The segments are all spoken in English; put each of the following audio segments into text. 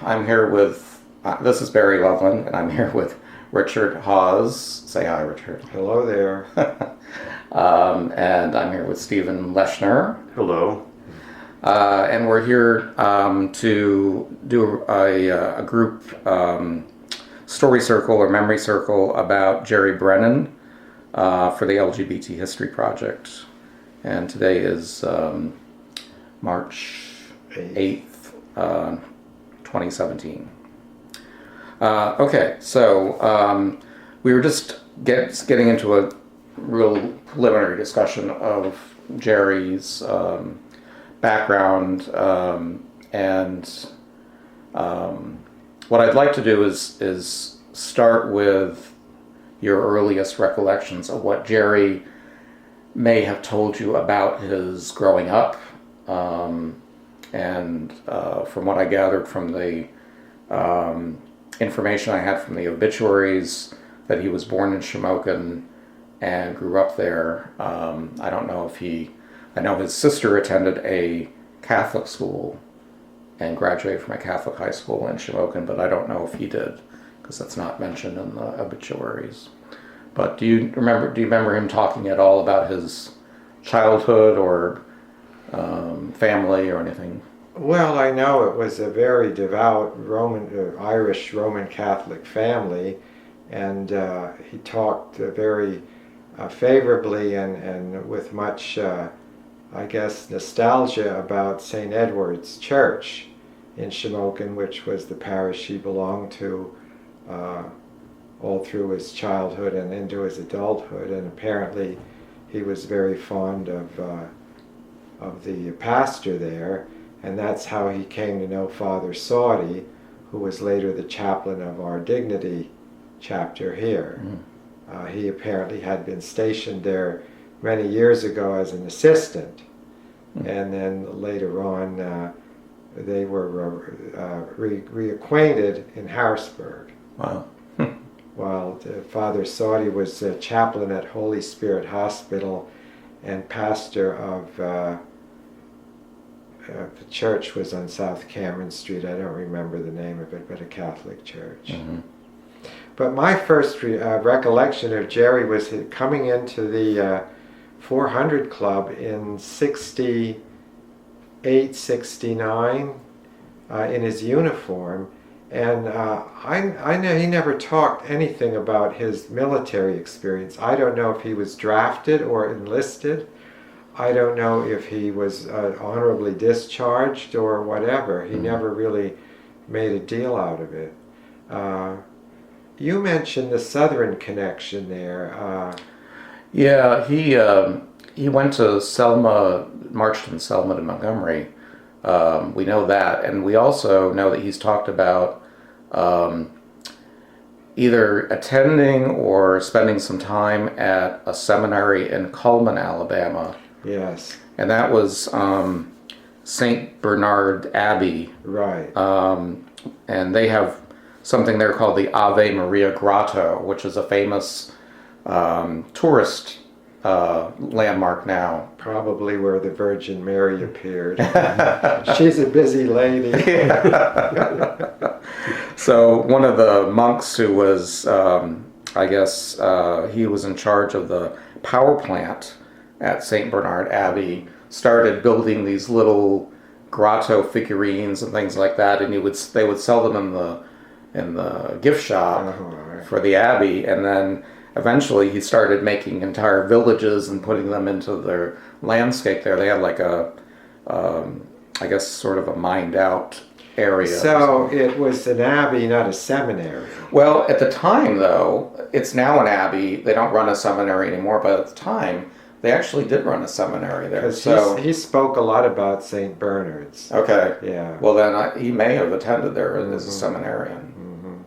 I'm here with, this is Barry Loveland, and I'm here with Richard Hawes. Say hi, Richard. Hello there. And I'm here with Stephen Leshner. Hello. And we're here to do a group story circle or memory circle about Jerry Brennan for the LGBT History Project. And today is March 8th, 2017. Okay, so we were just getting into a real preliminary discussion of Jerry's background, and what I'd like to do is start with your earliest recollections of what Jerry may have told you about his growing up, and from what I gathered from the information I had from the obituaries, that he was born in Shamokin and grew up there. I don't know if I know his sister attended a Catholic school and graduated from a Catholic high school in Shamokin, but I don't know if he did, because that's not mentioned in the obituaries. But do you remember him talking at all about his childhood or family or anything? Well, I know it was a very devout Irish Roman Catholic family, and he talked very favorably and with much, I guess, nostalgia about St. Edward's Church in Shamokin, which was the parish he belonged to all through his childhood and into his adulthood. And apparently he was very fond of the pastor there, and that's how he came to know Father Sauty, who was later the chaplain of our Dignity chapter here. He apparently had been stationed there many years ago as an assistant, and then later on they were reacquainted in Harrisburg. Wow. While Father Sauty was chaplain at Holy Spirit Hospital and pastor of the church was on South Cameron Street. I don't remember the name of it, but a Catholic church. Mm-hmm. But my first recollection of Jerry was coming into the 400 Club in 68, 69 in his uniform. And I know he never talked anything about his military experience. I don't know if he was drafted or enlisted. I don't know if he was honorably discharged or whatever. He never really made a deal out of it. You mentioned the Southern connection there. Yeah, he went to Selma, marched in Selma to Montgomery. We know that, and we also know that he's talked about either attending or spending some time at a seminary in Cullman, Alabama. Yes. And that was St. Bernard Abbey. Right. And they have something there called the Ave Maria Grotto, which is a famous tourist landmark now. Probably where the Virgin Mary appeared. She's a busy lady. So one of the monks who was, I guess, he was in charge of the power plant at St. Bernard Abbey, started building these little grotto figurines and things like that, and they would sell them in the gift shop for the abbey, and then eventually he started making entire villages and putting them into their landscape there. They had like a, I guess, sort of a mined out area. So it was an abbey, not a seminary. Well, at the time, though, it's now an abbey. They don't run a seminary anymore, but at the time, they actually did run a seminary there. Because So he spoke a lot about St. Bernard's. okay, Yeah. well then he may have attended there as a seminarian.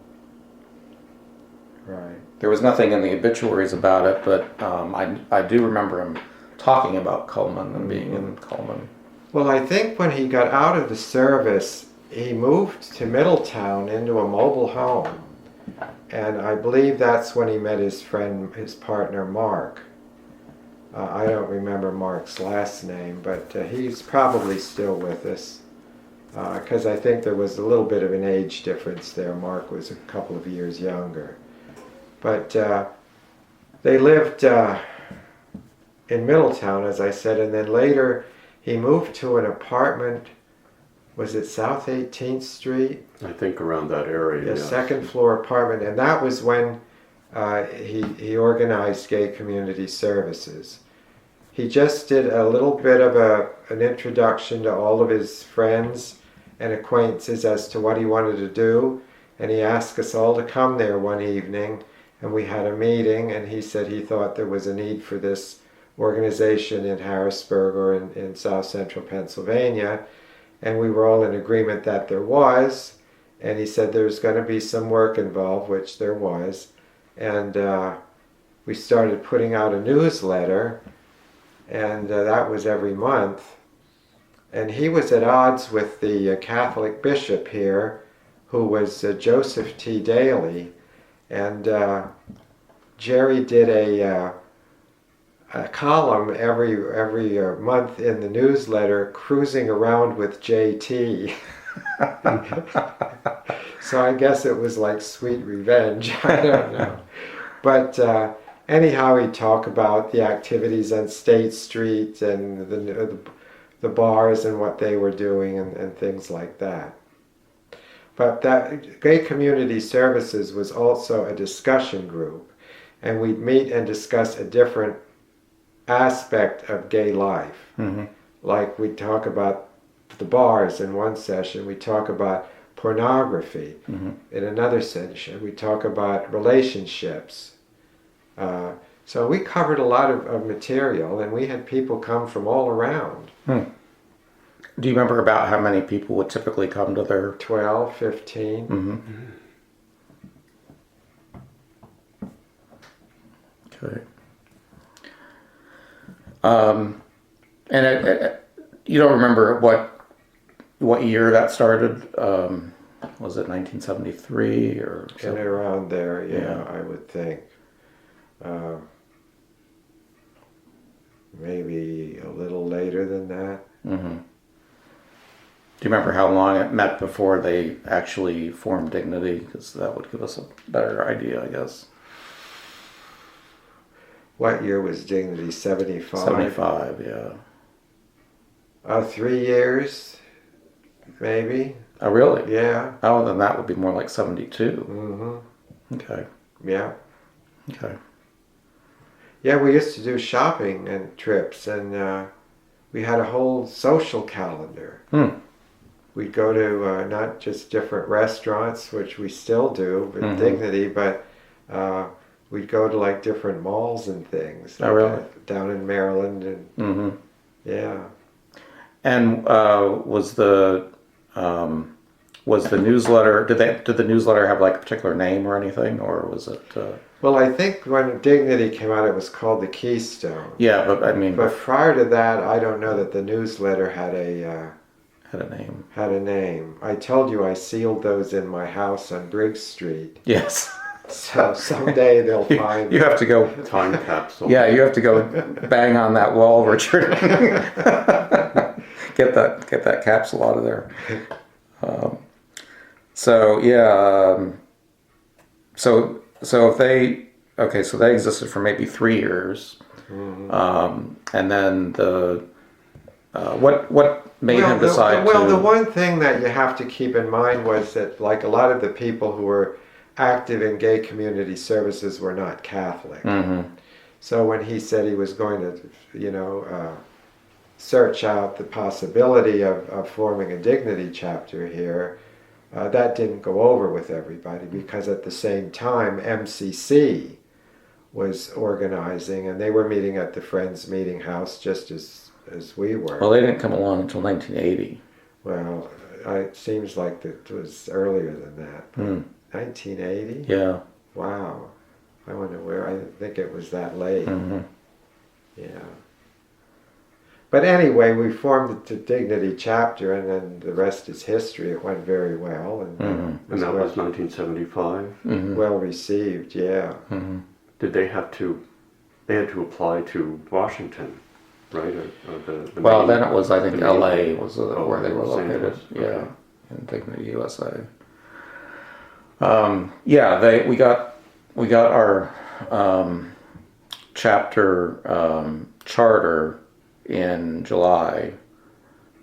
Right. There was nothing in the obituaries about it, but I do remember him talking about Cullman and being in Cullman. Well, I think when he got out of the service, he moved to Middletown into a mobile home. And I believe that's when he met his partner, Mark. I don't remember Mark's last name, but he's probably still with us. because I think there was a little bit of an age difference there. Mark was a couple of years younger. But they lived in Middletown, as I said, and then later he moved to an apartment. Was it South 18th Street? I think around that area. A yes. second floor apartment, and that was when he organized gay community services. He just did a little bit of an introduction to all of his friends and acquaintances as to what he wanted to do, and he asked us all to come there one evening, and we had a meeting, and he said he thought there was a need for this organization in Harrisburg or in South Central Pennsylvania, and we were all in agreement that there was, and he said there's going to be some work involved, which there was, and we started putting out a newsletter, and that was every month, and he was at odds with the Catholic bishop here, who was Joseph T. Daly, and Jerry did a column every month in the newsletter, cruising around with JT. So I guess it was like sweet revenge. I don't know. But anyhow, he'd talk about the activities on State Street and the bars and what they were doing and things like that. But that Gay Community Services was also a discussion group, and we'd meet and discuss a different aspect of gay life. Mm-hmm. Like we'd talk about the bars in one session, we talk about pornography. Mm-hmm. In another session, we talk about relationships. So we covered a lot of material, and we had people come from all around. Do you remember about how many people would typically come to their... 12, 15. Mm-hmm. Okay. And you don't remember what year that started? Was it 1973 or And so? around there, Yeah. I would think. Maybe a little later than that. Mm-hmm. Do you remember how long it met before they actually formed Dignity? Because that would give us a better idea, I guess. What year was Dignity? 75? 75, yeah. 3 years, maybe. Oh, really? Yeah. Oh, then that would be more like 72. Mm-hmm. Okay. Yeah. Okay. Yeah, we used to do shopping and trips, and we had a whole social calendar. We'd go to not just different restaurants, which we still do with Mm-hmm. Dignity, but we'd go to like different malls and things. Oh, really? Down in Maryland, and Mm-hmm. yeah. And was the newsletter? Did the newsletter have like a particular name or anything, or was it? Well, I think when Dignity came out, it was called the Keystone. Yeah, but I mean, But prior to that, I don't know that the newsletter had had a name. had a name. I told you I sealed those in my house on Briggs Street. Yes. So someday they'll find You have to go. Time capsule. Yeah, you have to go bang on that wall, Richard. Get that capsule out of there. So if they so they existed for maybe 3 years, and then what made him decide Well, to? the one thing that you have to keep in mind was that, like, a lot of the people who were active in gay community services were not Catholic. Mm-hmm. So when he said he was going to, search out the possibility of forming a Dignity chapter here, that didn't go over with everybody, because at the same time MCC was organizing, and they were meeting at the Friends Meeting House just as we were. Well, they didn't come along until 1980. Well, it seems like it was earlier than that. 1980? Yeah. Wow. I wonder where. I think it was that late. Mm-hmm. Yeah. But anyway, we formed the Dignity chapter, and then the rest is history. It went very well, and And that was 1975. Mm-hmm. well received. Yeah. Mm-hmm. Did they had to apply to Washington right? The Well, main- then it was, I think, the main- LA was where they were Los located. Angeles, Yeah, okay. in Dignity, USA. Yeah, we got our chapter charter in July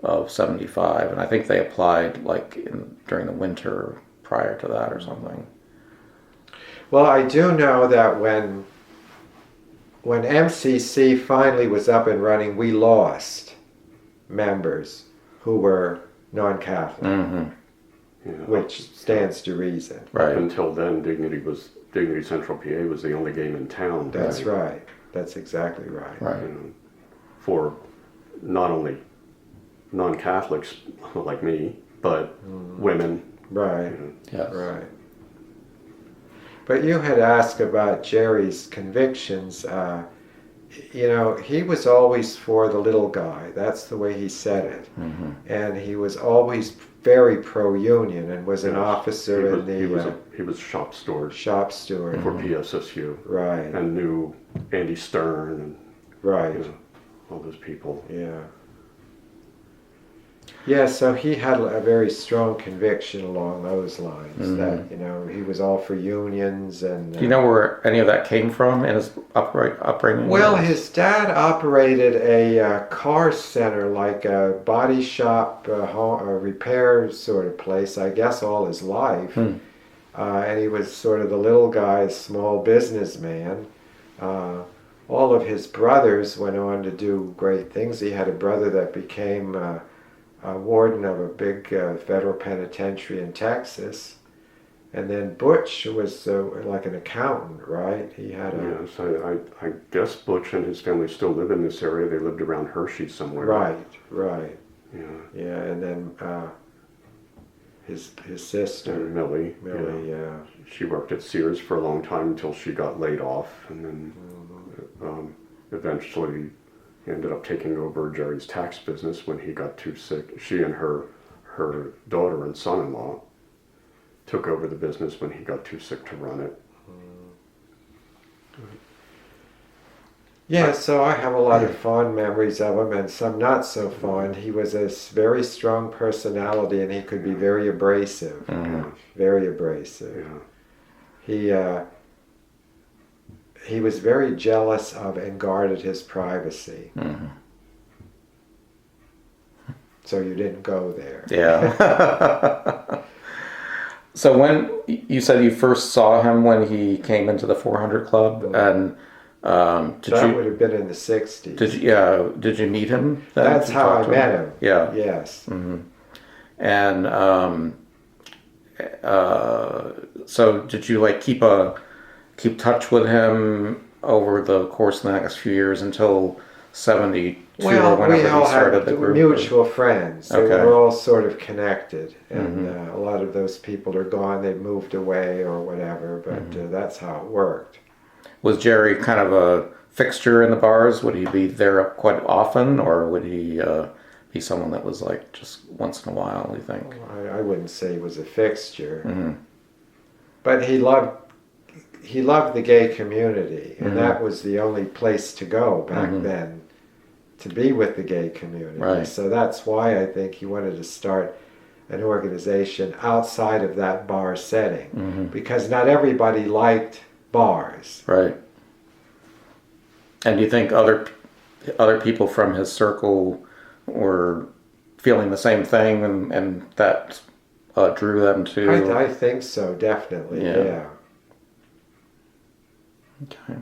of '75, and I think they applied during the winter prior to that or something. Well, I do know that when MCC finally was up and running, we lost members who were non-Catholic, Mm-hmm. Yeah. which stands to reason. Right. Up until then, Dignity Central PA was the only game in town. That's right. That's exactly right. Right. You know, for not only non-Catholics like me, but women. Right. You know. Yes. Right. But you had asked about Jerry's convictions. You know, he was always for the little guy. That's the way he said it. Mm-hmm. And he was always very pro-union and was an Yes. officer in the He was shop steward shop steward. for PSSU Right. and knew Andy Stern and Right. you know, all those people. Yeah. Yeah, so he had a very strong conviction along those lines that, you know, he was all for unions and... Do you know where any of that came from in his upbringing? Well, his dad operated a car center, like a body shop, a repair sort of place, I guess, all his life. And he was sort of the little guy's small businessman. All of his brothers went on to do great things. He had a brother that became a warden of a big federal penitentiary in Texas. And then Butch was like an accountant, right? He had a... Yes, I guess Butch and his family still live in this area. They lived around Hershey somewhere. Right. Yeah. Yeah, and then his sister, And Millie. Millie, Yeah. She worked at Sears for a long time until she got laid off, and then eventually ended up taking over Jerry's tax business when he got too sick. She and her daughter and son-in-law took over the business when he got too sick to run it. Yeah, so I have a lot of fond memories of him and some not so fond. He was a very strong personality and he could be very abrasive. Very abrasive. Yeah. He was very jealous of and guarded his privacy. So you didn't go there. Yeah. So when you said you first saw him when he came into the 400 Club, and That would have been in the 60s. did you meet him then? That's Did you how talk I to him? met him. Yeah. Yes. And so did you keep touch with him over the course of the next few years until 72 or Well, whenever we all he started had the group? mutual friends. So Okay. we're all sort of connected. And a lot of those people are gone. They've moved away or whatever. But that's how it worked. Was Jerry kind of a fixture in the bars? Would he be there quite often, or would he be someone that was just once in a while, you think? I wouldn't say he was a fixture. But he loved the gay community. And that was the only place to go back then, to be with the gay community. Right. So that's why I think he wanted to start an organization outside of that bar setting. Because not everybody liked bars. Right. And do you think other people from his circle were feeling the same thing, and that drew them to? I think so, definitely. Yeah. Yeah. Okay.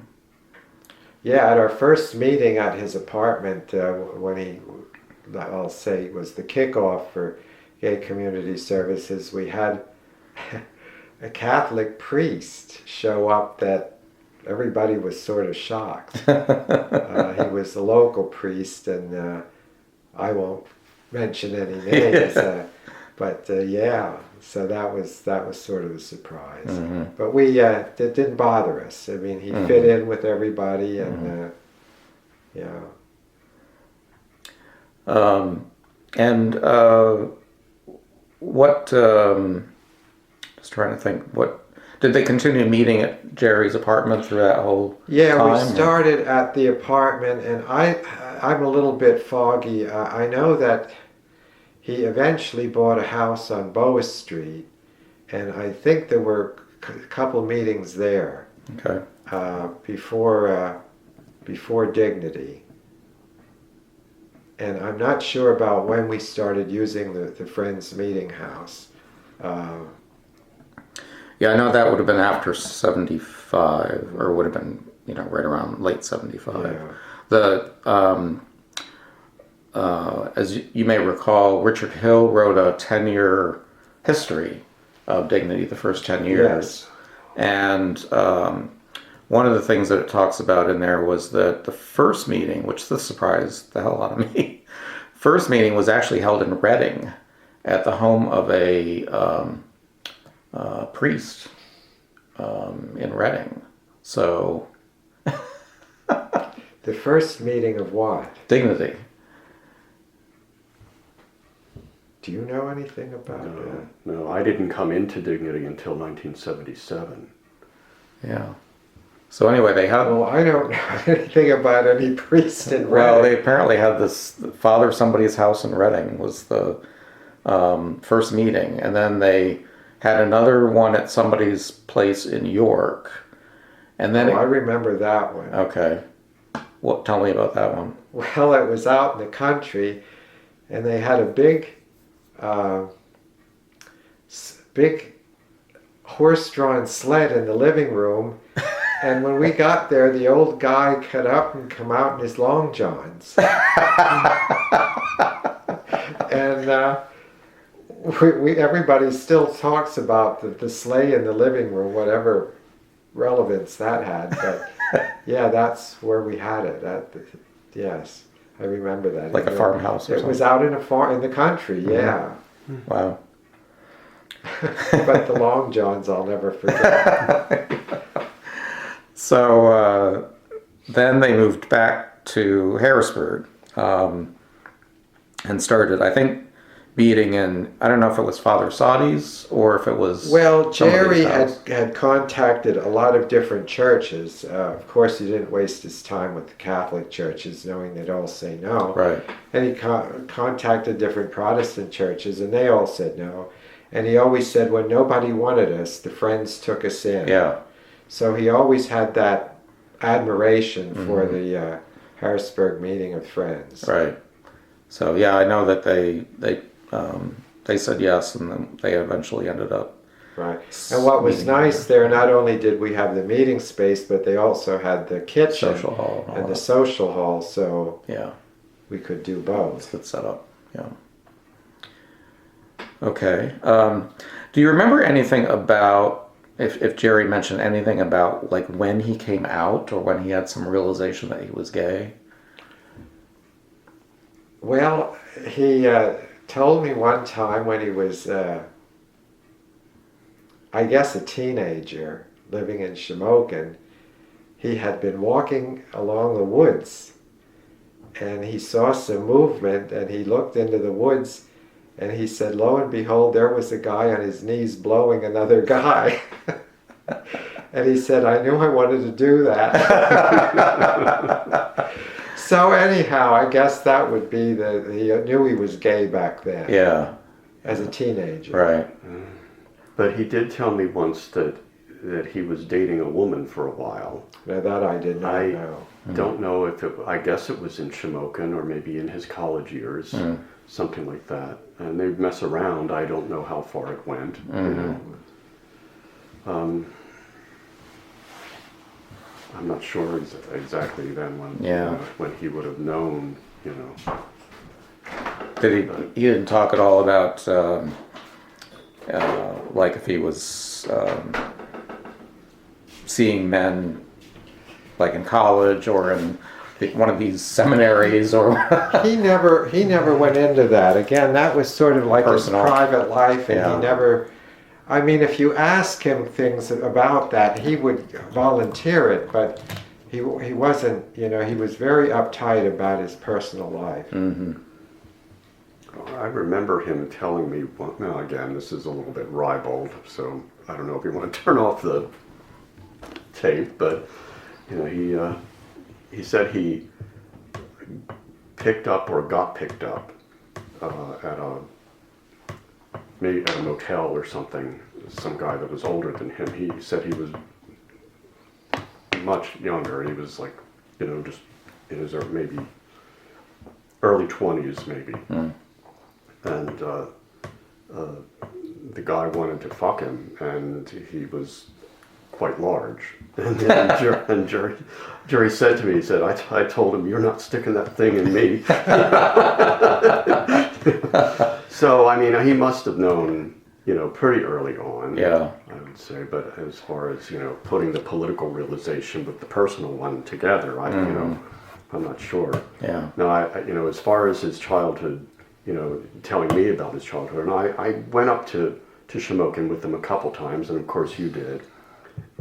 Yeah, at our first meeting at his apartment, when I'll say it was the kickoff for gay community services, we had a Catholic priest show up that everybody was sort of shocked. He was a local priest, and I won't mention any names, but yeah. So that was sort of a surprise. But it didn't bother us. I mean, he fit in with everybody, and yeah. And what? Just trying to think. What did they continue meeting at Jerry's apartment through that whole? Yeah, time, we started at the apartment, and I'm a little bit foggy. I know that he eventually bought a house on Bow Street, and I think there were a couple meetings there Okay. before Dignity. And I'm not sure about when we started using the Friends Meeting House. Yeah, I know that would have been after 75, or would have been, right around late 75. Yeah. The as you may recall, Richard Hill wrote a 10-year history of Dignity, the first 10 years. Yes. And one of the things that it talks about in there was that the first meeting, which this surprised the hell out of me, first meeting was actually held in Reading at the home of a priest in Reading. So, The first meeting of what? Dignity. Do you know anything about that? No, I didn't come into Dignity until 1977. Yeah. So anyway, they had. Well, I don't know anything about any priest in Well, Reading. they apparently had this Father Somebody's House in Reading was the first meeting, and then they had another one at somebody's place in York, and then I remember that one. okay. What? Tell me about that one. Well, it was out in the country, and they had a big horse-drawn sled in the living room. And when we got there, the old guy got up and come out in his long johns. And everybody still talks about the sleigh in the living room, whatever relevance that had. But yeah, that's where we had it. Yes, I remember that. Like a farmhouse or It something? was out in in the country, yeah. Wow. But the long johns I'll never forget. So then they moved back to Harrisburg and started, I think, meeting in, I don't know if it was Father Sadi's or if it was. Well, Jerry somebody's house. had contacted a lot of different churches. Of course, he didn't waste his time with the Catholic churches, knowing they'd all say no. Right. And he contacted different Protestant churches, and they all said no. And he always said, when nobody wanted us, the Friends took us in. Yeah. So he always had that admiration for the Harrisburg Meeting of Friends. Right. So yeah, I know that they said yes, and then they eventually ended up. Right. And what was meeting nice there, not only did we have the meeting space, but they also had the kitchen Social hall and all and the that. social hall, so Yeah. we could do both. Good setup. Yeah. Okay. Do you remember anything about if Jerry mentioned anything about like when he came out or when he had some realization that he was gay? Well, he told me one time when he was, I guess, a teenager living in Shamokin, he had been walking along the woods and he saw some movement and he looked into the woods and he said, lo and behold, there was a guy on his knees blowing another guy. And he said, I knew I wanted to do that. So anyhow, I guess that would be he knew he was gay back then. Yeah. As a teenager. Right. But he did tell me once that he was dating a woman for a while. Now that I did not know. Don't know if I guess it was in Shamokin or maybe in his college years, something like that. And they'd mess around. I don't know how far it went. You know. I'm not sure exactly then when he would have known, you know. Did he didn't talk at all about like if he was seeing men like in college or in one of these seminaries or He never went into that. Again, that was sort of like Personal. his private life, and Yeah. he never. I mean, if you ask him things about that, he would volunteer it, but he wasn't. You know, he was very uptight about his personal life. I remember him telling me, now again, this is a little bit ribald, so I don't know if you want to turn off the tape, but you know, he said he picked up or got picked up at maybe at a motel or something. Some guy that was older than him. He said he was much younger. He was like, just in his maybe early 20s, maybe. And the guy wanted to fuck him, and he was quite large. And Jerry said to me, he said, I told him, you're not sticking that thing in me. So, I mean, he must have known, pretty early on. Yeah. I would say. But as far as, putting the political realization with the personal one together, I'm not sure. Yeah. No, as far as his childhood, telling me about his childhood, and I went up to Shamokin with him a couple times, and of course you did.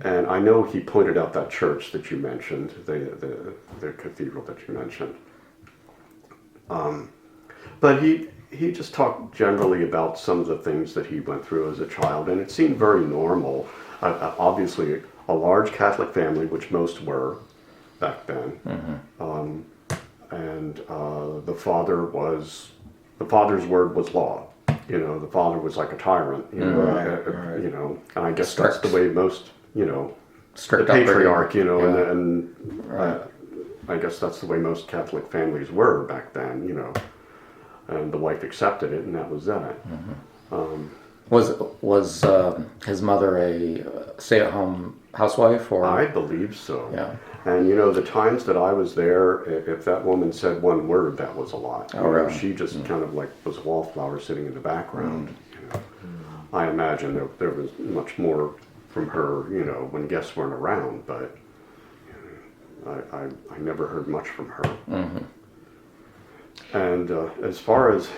And I know he pointed out that church that you mentioned, the cathedral that you mentioned. But he just talked generally about some of the things that he went through as a child, and it seemed very normal. Obviously, a large Catholic family, which most were back then, and the father's word was law. The father was like a tyrant. Right. And I guess that's the way most, Strict the patriarch, upbringing. and Right. I guess that's the way most Catholic families were back then, and the wife accepted it, and that was that. Was his mother a stay-at-home housewife, or? I believe so. Yeah. And the times that I was there, if that woman said one word, that was a lot. Oh, really? She just kind of like was a wallflower sitting in the background. I imagine there was much more from her, when guests weren't around, but I never heard much from her. And as far as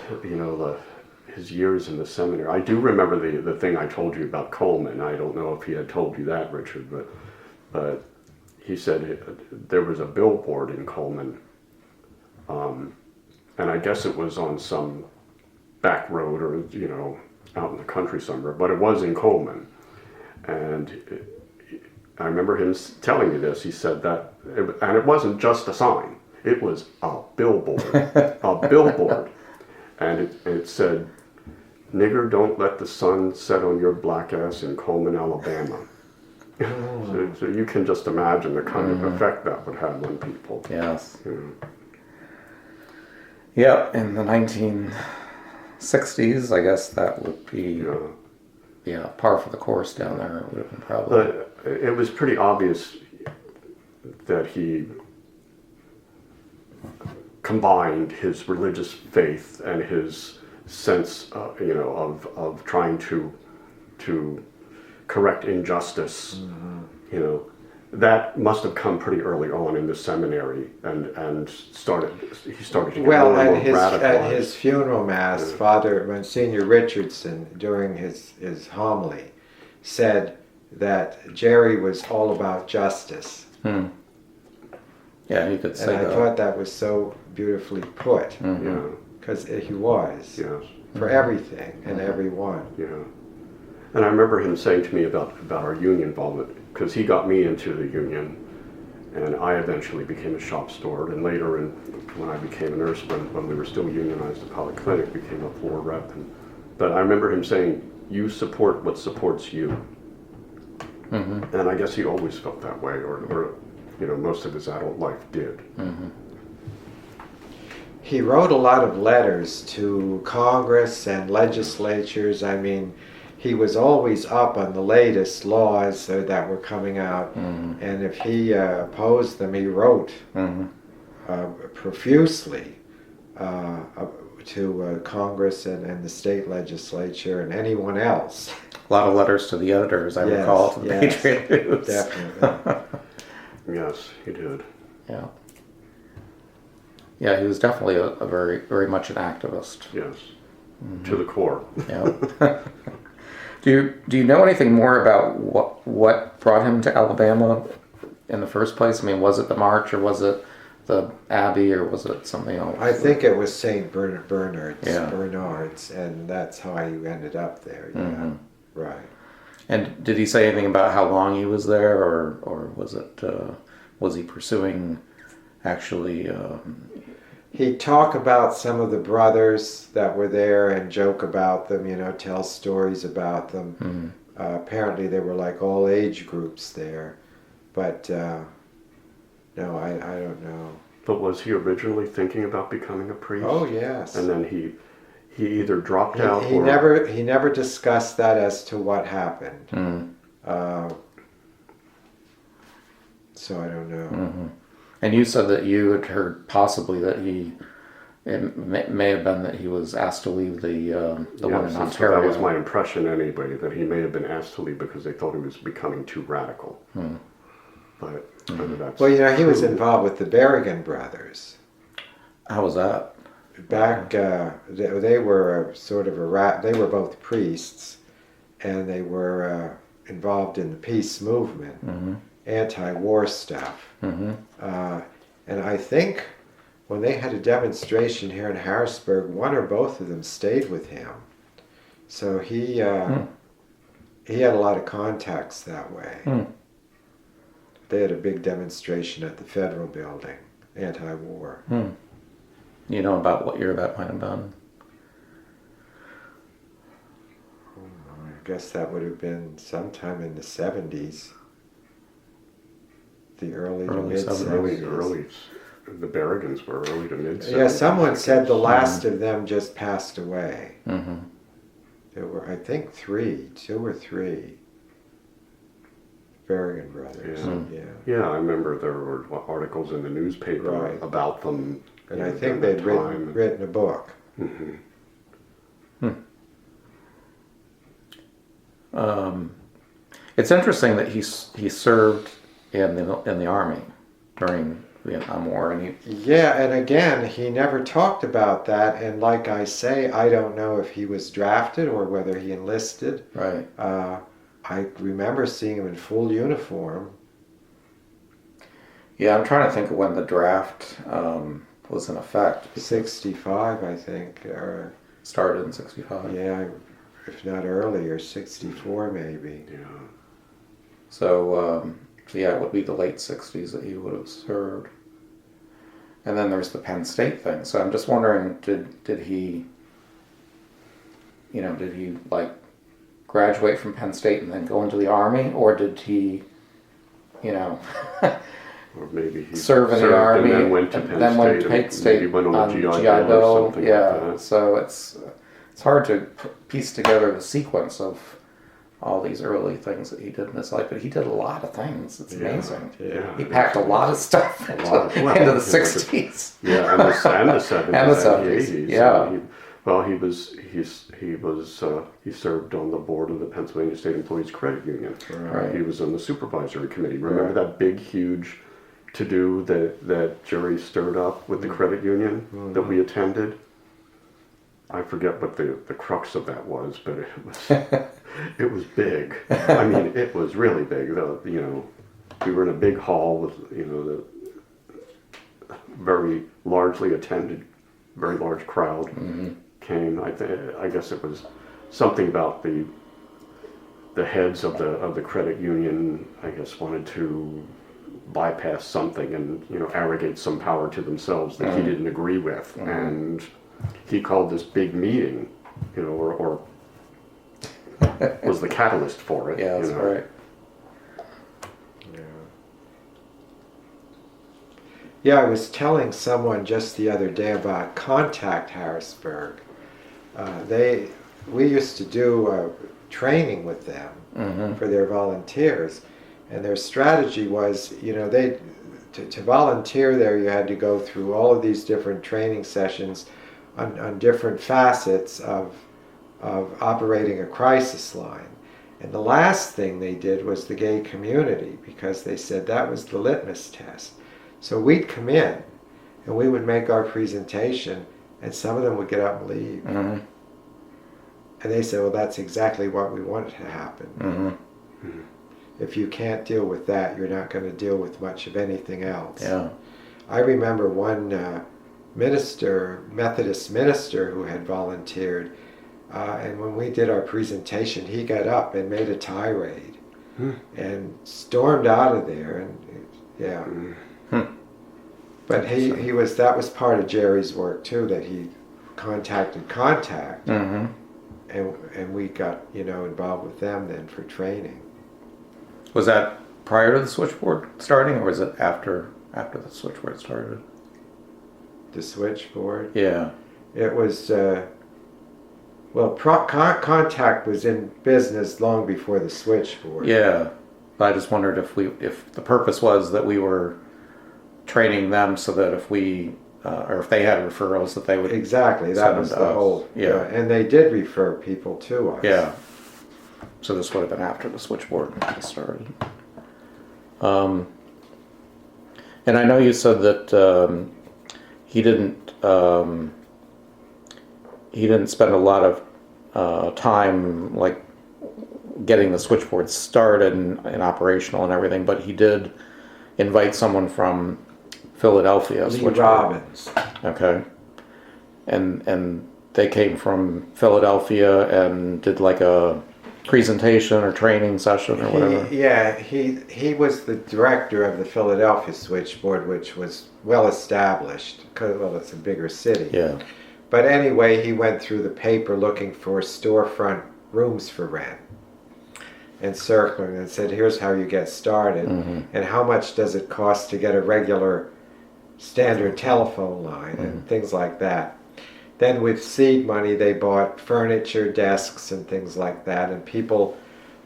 his years in the seminary, I do remember the thing I told you about Coleman. I don't know if he had told you that, Richard, but he said there was a billboard in Coleman, and I guess it was on some back road or out in the country somewhere, but it was in Coleman. And I remember him telling me this. He said that, and it wasn't just a sign. It was a billboard, and it said, "Nigger, don't let the sun set on your black ass in Coleman, Alabama." So you can just imagine the kind of effect that would have on people. Yes. Yep, in the 1960s, I guess that would be par for the course down there. It would have been probably. But it was pretty obvious that he combined his religious faith and his sense, of trying to correct injustice. That must have come pretty early on in the seminary, and he started to get more and more radicalized. At his funeral mass, Father Monsignor Richardson, during his homily, said that Jerry was all about justice. Yeah, you could say and that. I thought that was so beautifully put, because he was for everything and everyone. Yeah. And I remember him saying to me about our union involvement, because he got me into the union, and I eventually became a shop steward, and later when I became a nurse, when we were still unionized at Polyclinic, became a floor rep. But I remember him saying, "You support what supports you." And I guess he always felt that way, or most of his adult life did. He wrote a lot of letters to Congress and legislatures. I mean, he was always up on the latest laws that were coming out, and if he opposed them, he wrote profusely to Congress and the state legislature and anyone else. A lot of letters to the editors, I recall, to the Patriot News. Definitely. Yes, he did. Yeah. Yeah, he was definitely a very, very much an activist. Yes, to the core. Yeah. Do you know anything more about what brought him to Alabama in the first place? I mean, was it the march, or was it the Abbey, or was it something else? I think it was St. Bernard's, and that's how he ended up there. Yeah, right. And did he say anything about how long he was there, or was it was he pursuing actually he'd talk about some of the brothers that were there and joke about them, tell stories about them. Apparently there were like all age groups there, but no, I don't know. But was he originally thinking about becoming a priest? Oh yes. And then he either dropped out He or... never discussed that as to what happened. So I don't know. And you said that you had heard possibly that it may have been that he was asked to leave the one in Ontario. That was my impression anyway, that he may have been asked to leave because they thought he was becoming too radical. But whether that's Well, he was true. involved with the Berrigan brothers. How was that? Back, they were sort of they were both priests, and they were involved in the peace movement, anti-war stuff. And I think when they had a demonstration here in Harrisburg, one or both of them stayed with him. So he had a lot of contacts that way. They had a big demonstration at the Federal Building, anti-war. You know about what year that might have been? I guess that would have been sometime in the 70s. The early to mid 70s. The Berrigans were early to mid 70s. Yeah, someone said the last of them just passed away. There were, I think, two or three Berrigan brothers. Yeah, I remember there were articles in the newspaper about them. And I think they'd written a book. It's interesting that he served in the army during the Vietnam War, and and again, he never talked about that. And like I say, I don't know if he was drafted or whether he enlisted. Right. I remember seeing him in full uniform. Yeah, I'm trying to think of when the draft was in effect. 65, I think, or started in 65. Yeah, if not earlier, 64 maybe. Yeah. So yeah, it would be the late 60s that he would have served. And then there's the Penn State thing. So I'm just wondering, did he like graduate from Penn State and then go into the Army, or did he, or maybe he serve in the Army and then went to Penn State, maybe went on GI Bill Bill, or something like that. So it's hard to piece together the sequence of all these early things that he did in his life, but he did a lot of things. It's amazing. Yeah. He packed a lot of stuff into the 60s. Yeah, and the 70s And the 70s, 80s. yeah. He served on the board of the Pennsylvania State Employees Credit Union. Right. He was on the supervisory committee. Remember that big, huge to-do that Jerry stirred up with the credit union that we attended? I forget what the crux of that was, but it was big. I mean, it was really big. We were in a big hall with the very largely attended, very large crowd came. I guess it was something about the heads of the credit union. I guess wanted to bypass something and arrogate some power to themselves that he didn't agree with, and he called this big meeting, or was the catalyst for it. Yeah, that's right. Yeah, I was telling someone just the other day about Contact Harrisburg. We used to do training with them for their volunteers, and their strategy was, to volunteer there, you had to go through all of these different training sessions on different facets of operating a crisis line. And the last thing they did was the gay community, because they said that was the litmus test. So we'd come in and we would make our presentation, and some of them would get up and leave. And they said, well, that's exactly what we wanted to happen. If you can't deal with that, you're not going to deal with much of anything else. Yeah. I remember one Methodist minister who had volunteered, and when we did our presentation, he got up and made a tirade and stormed out of there. And But he was, that was part of Jerry's work too, that he contacted Contact, Mm-hmm. and we got, involved with them then for training. Was that prior to the switchboard starting, or was it after the switchboard started? The switchboard? Yeah. It was, Contact was in business long before the switchboard. Yeah. But I just wondered if the purpose was that we were training them so that if we or if they had referrals that they would Exactly, that was the whole. Yeah. And they did refer people to us. Yeah. So this would have been after the switchboard started. And I know you said that he didn't spend a lot of time like getting the switchboard started and operational and everything, but he did invite someone from Philadelphia. Lee Robbins. Okay. And they came from Philadelphia and did like a presentation or training session or whatever. He was the director of the Philadelphia switchboard, which was well established because, well, it's a bigger city. Yeah. But anyway, he went through the paper looking for storefront rooms for rent and circling and said, here's how you get started, and how much does it cost to get a regular standard telephone line and things like that. Then with seed money, they bought furniture, desks, and things like that. And people,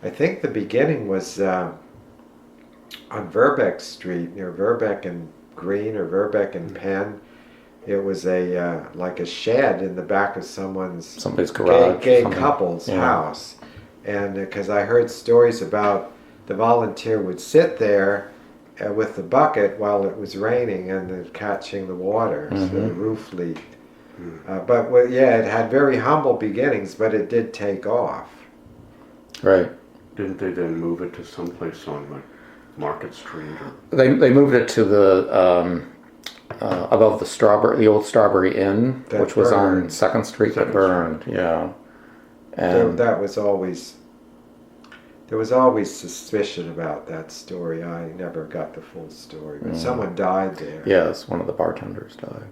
I think the beginning was on Verbeck Street, near Verbeck and Green, or Verbeck and Penn. It was like a shed in the back of somebody's garage, gay couple's Yeah. house. And because I heard stories about the volunteer would sit there with the bucket while it was raining and catching the water, so the roof leaked. It had very humble beginnings, but it did take off. Right. Didn't they then move it to someplace on like Market Street? Or... They moved it to the above the old Strawberry Inn, That which was on burned. 2nd Street that burned. Yeah. And That was always, there was always suspicion about that story. I never got the full story, but someone died there. yes, one of the bartenders died.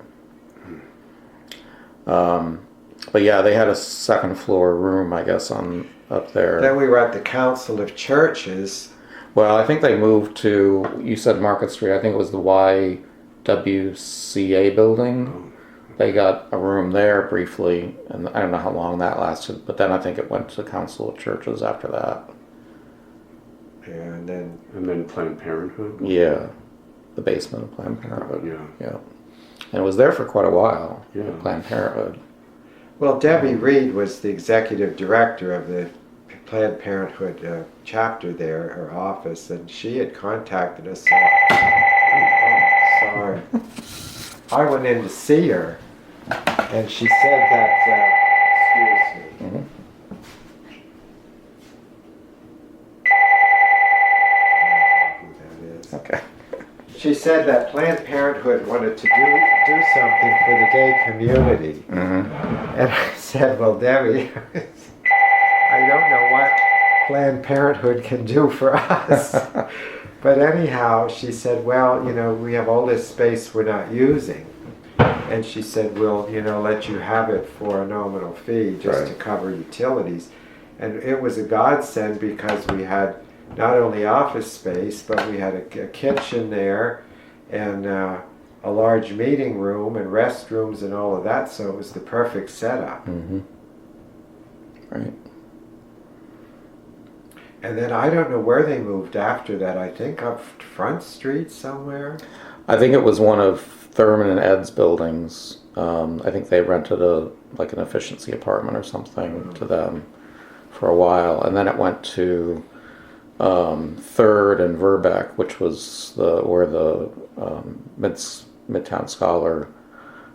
But yeah, they had a second floor room, I guess, up there. Then we were at the Council of Churches. Well, I think they moved to, you said Market Street, I think it was the YWCA building. They got a room there briefly, and I don't know how long that lasted, but then I think it went to the Council of Churches after that. And then Planned Parenthood? Yeah, the basement of Planned Parenthood. Yeah. And it was there for quite a while, Yeah. Planned Parenthood. Well, Debbie Reed was the executive director of the Planned Parenthood chapter there, her office, and she had contacted us. Sorry. I went in to see her, and she said that, excuse me. Mhm. Who that is. Okay. She said that Planned Parenthood wanted to do something for the gay community. And I said, well, Debbie, I don't know what Planned Parenthood can do for us. But anyhow, she said, well, we have all this space we're not using. And she said, we'll, let you have it for a nominal fee just to cover utilities. And it was a godsend because we had not only office space, but we had a kitchen there and a large meeting room and restrooms and all of that. So it was the perfect setup. Right. And then I don't know where they moved after that. I think up Front Street somewhere. I think it was one of Thurman and Ed's buildings. I think they rented an efficiency apartment or something to them for a while, and then it went to Third and Verbeck, which was where the Midtown Scholar,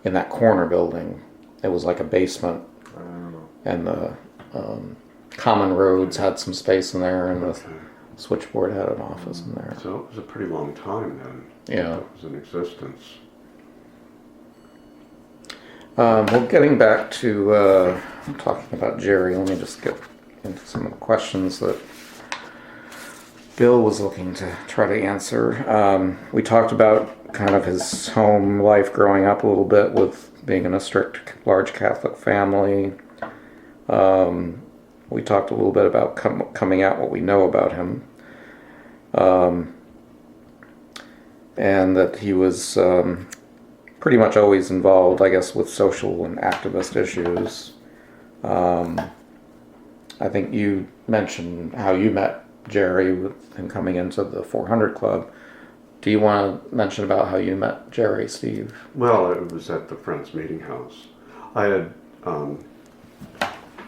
in that corner building. It was like a basement, and the Common Roads had some space in there, and the switchboard had an office in there. So it was a pretty long time then. Yeah. It was in existence. Well, getting back to talking about Jerry, let me just get into some of the questions that Bill was looking to try to answer. We talked about kind of his home life growing up a little bit with being in a strict, large Catholic family. We talked a little bit about coming out, what we know about him. And that he was pretty much always involved, I guess, with social and activist issues. I think you mentioned how you met Jerry with him coming into the 400 Club. Do you want to mention about how you met Jerry, Steve? Well, it was at the Friends Meeting House. I had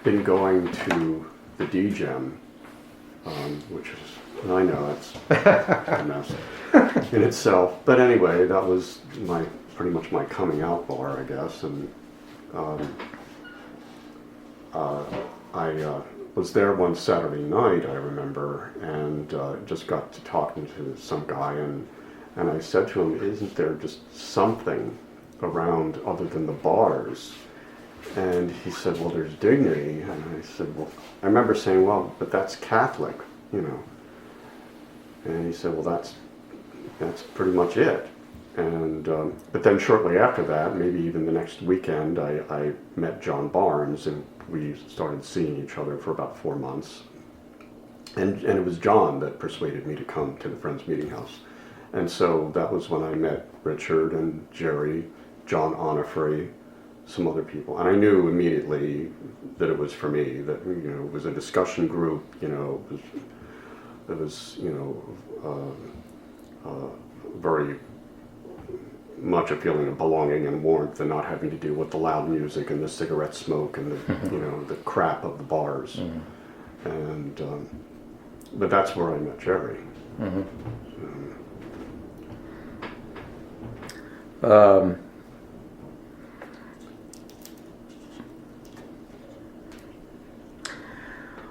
been going to the DGEM, which is, I know it's a mess in itself. But anyway, that was pretty much my coming out bar, I guess. And I was there one Saturday night, I remember, and just got to talking to some guy, and I said to him, isn't there just something around other than the bars? And he said, well, there's Dignity. And I said, well, I remember saying, well, but that's Catholic, you know. And he said, well, that's pretty much it. And but then shortly after that, maybe even the next weekend, I met John Barnes, and we started seeing each other for about 4 months. And it was John that persuaded me to come to the Friends Meeting House. And so that was when I met Richard and Jerry, John Onifrey, some other people. And I knew immediately that it was for me, that, you know, it was a discussion group, you know, it was you know, very much a feeling of belonging and warmth, and not having to deal with the loud music and the cigarette smoke and the you know, the crap of the bars. Mm-hmm. And but that's where I met Jerry. Mm-hmm.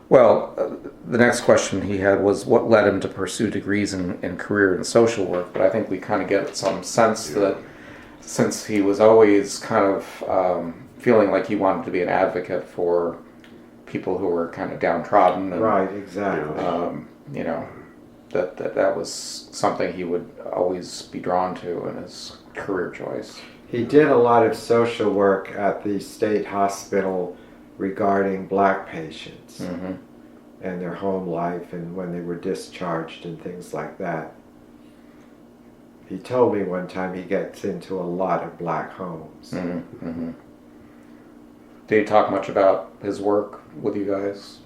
Well, the next question he had was what led him to pursue degrees in career and social work. But I think we kind of get some sense that since he was always kind of feeling like he wanted to be an advocate for people who were kind of downtrodden. And, right, exactly. You know, that was something he would always be drawn to in his career choice. He did a lot of social work at the state hospital regarding black patients. Mm-hmm. And their home life and when they were discharged and things like that. He told me one time he gets into a lot of black homes. Mm-hmm. Mm-hmm. Did he talk much about his work with you guys?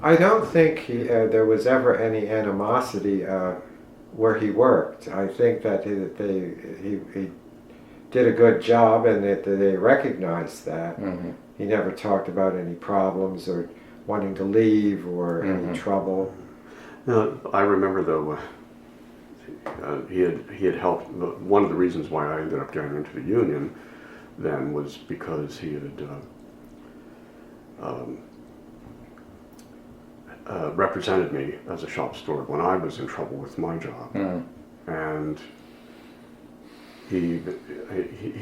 I don't think there was ever any animosity where he worked. I think that he did a good job, and that they recognized that. Mm-hmm. He never talked about any problems or wanting to leave or any trouble. No, I remember though, he had helped. One of the reasons why I ended up getting into the union then was because he had represented me as a shop steward when I was in trouble with my job, and he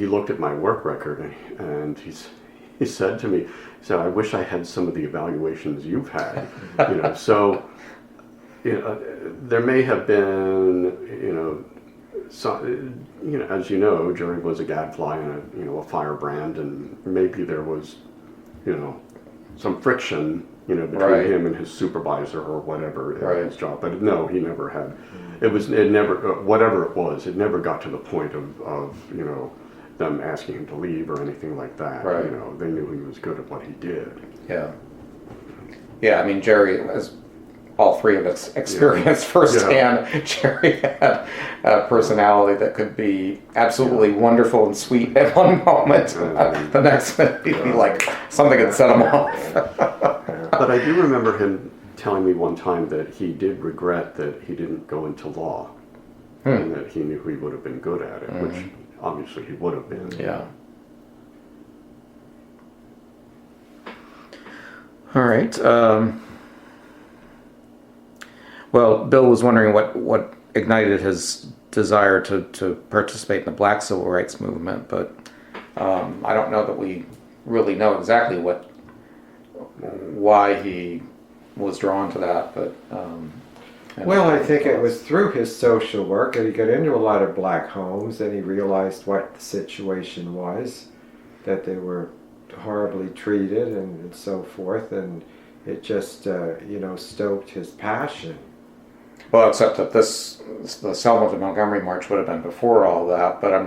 looked at my work record and he said to me, he said, I wish I had some of the evaluations you've had, you know. So, you know, there may have been, you know, some, you know, as you know, Jerry was a gadfly and a firebrand, and maybe there was, you know, some friction, you know, between him and his supervisor or whatever in his job. But no, he never had. It never, whatever it was, it never got to the point of you know, them asking him to leave or anything like that. Right. You know, they knew he was good at what he did. Yeah. Yeah, I mean, Jerry, as all three of us experienced firsthand, Jerry had a personality that could be absolutely wonderful and sweet at one moment. The next minute, he'd be like, something had set him off. But I do remember him telling me one time that he did regret that he didn't go into law, and that he knew he would have been good at it, which obviously he would have been. Yeah. All right. Well, Bill was wondering what ignited his desire to participate in the Black Civil Rights Movement, but I don't know that we really know exactly why he was drawn to that, but Well, I think it was through his social work that he got into a lot of black homes and he realized what the situation was, that they were horribly treated and so forth, and it just, stoked his passion. Well, except that the Selma to Montgomery March would have been before all that, but I'm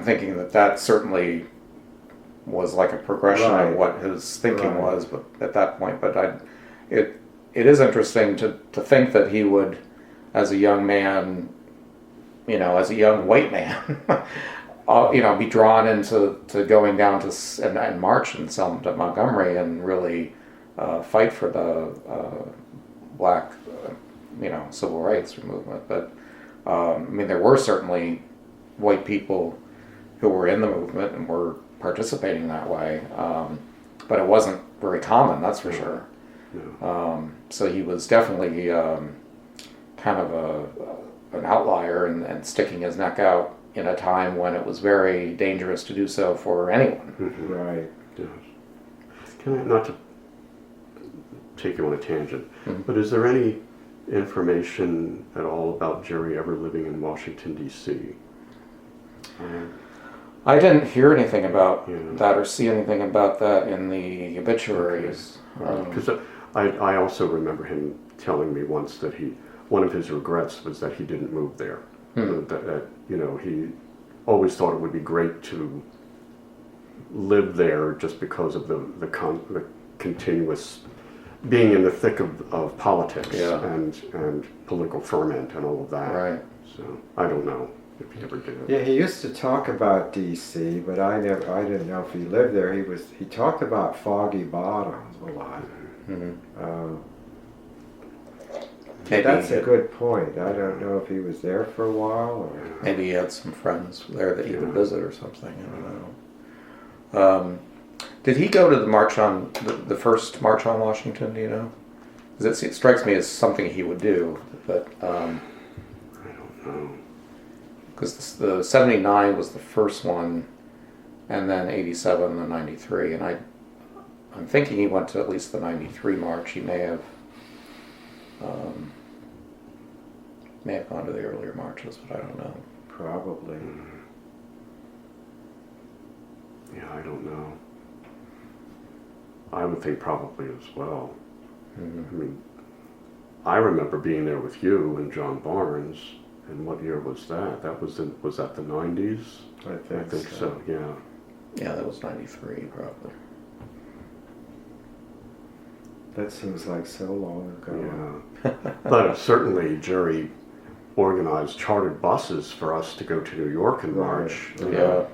thinking that certainly was like a progression Right. of what his thinking Right. was, but at that point, it is interesting to think that he would, as a young man, as a young white man, be drawn into going down to and march in Selma to Montgomery and really fight for the black, civil rights movement. But there were certainly white people who were in the movement and were participating that way, but it wasn't very common, that's for sure. Yeah. So he was definitely kind of an outlier and sticking his neck out in a time when it was very dangerous to do so for anyone. Mhm. Right. Yes. Can I, not to take you on a tangent, Mhm. but is there any information at all about Jerry ever living in Washington, D.C.? I didn't hear anything about Yeah. that or see anything about that in the obituaries. Because I also remember him telling me once that one of his regrets was that he didn't move there. That he always thought it would be great to live there just because of the continuous being in the thick of politics Yeah. and political ferment and all of that. Right. So I don't know if he ever did. Yeah, he used to talk about D.C., but I didn't know if he lived there. He talked about Foggy Bottom a lot. Mm-hmm. That's a good point. I don't know if he was there for a while or. Maybe he had some friends there that he would visit or something. I don't know. Did he go to the march on the first march on Washington? Do you know? Because it strikes me as something he would do, but I don't know. because the '79 was the first one, and then '87 and '93, and I'm thinking he went to at least the '93 march. He may have gone to the earlier marches, but I don't know. Probably. Yeah, I don't know. I would think probably as well. Mm-hmm. I mean, I remember being there with you and John Barnes. And what year was that? Was that the 90s? I think so. Yeah. Yeah, that was '93 probably. That seems like so long ago. Yeah. But certainly Jerry organized chartered buses for us to go to New York and march. Right. Yeah.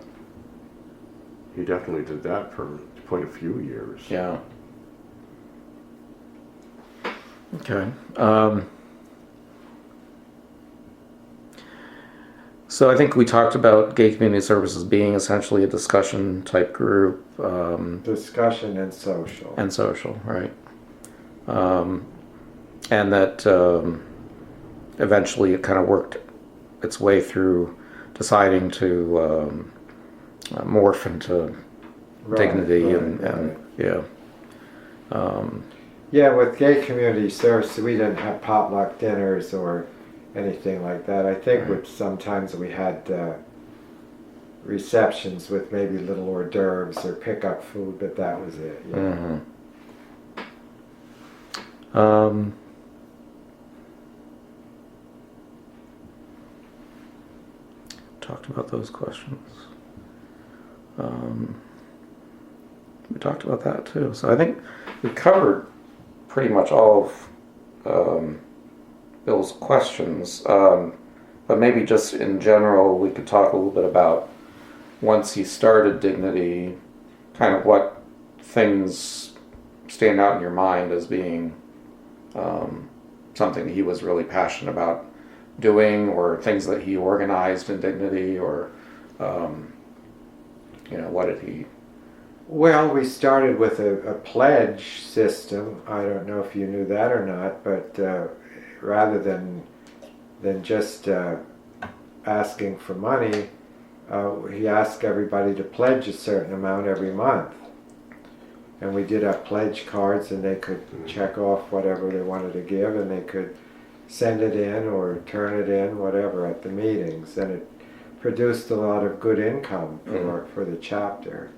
He definitely did that for quite a few years. Yeah. Okay. So I think we talked about gay community services being essentially a discussion type group. Discussion and social. And social, right. And that eventually it kind of worked its way through deciding to morph into dignity and yeah. Yeah, with gay community service, we didn't have potluck dinners or anything like that. I think sometimes we had receptions with maybe little hors d'oeuvres or pick-up food, but that was it. Yeah. Mm-hmm. Talked about those questions. We talked about that too. So I think we covered pretty much all of Bill's questions. But maybe just in general, we could talk a little bit about once he started Dignity, kind of what things stand out in your mind as being something he was really passionate about doing, or things that he organized in Dignity, or what did he? Well, we started with a pledge system. I don't know if you knew that or not, but rather than just asking for money, he asked everybody to pledge a certain amount every month. And we did up pledge cards, and they could check off whatever they wanted to give, and they could send it in or turn it in, whatever, at the meetings. And it produced a lot of good income for the chapter.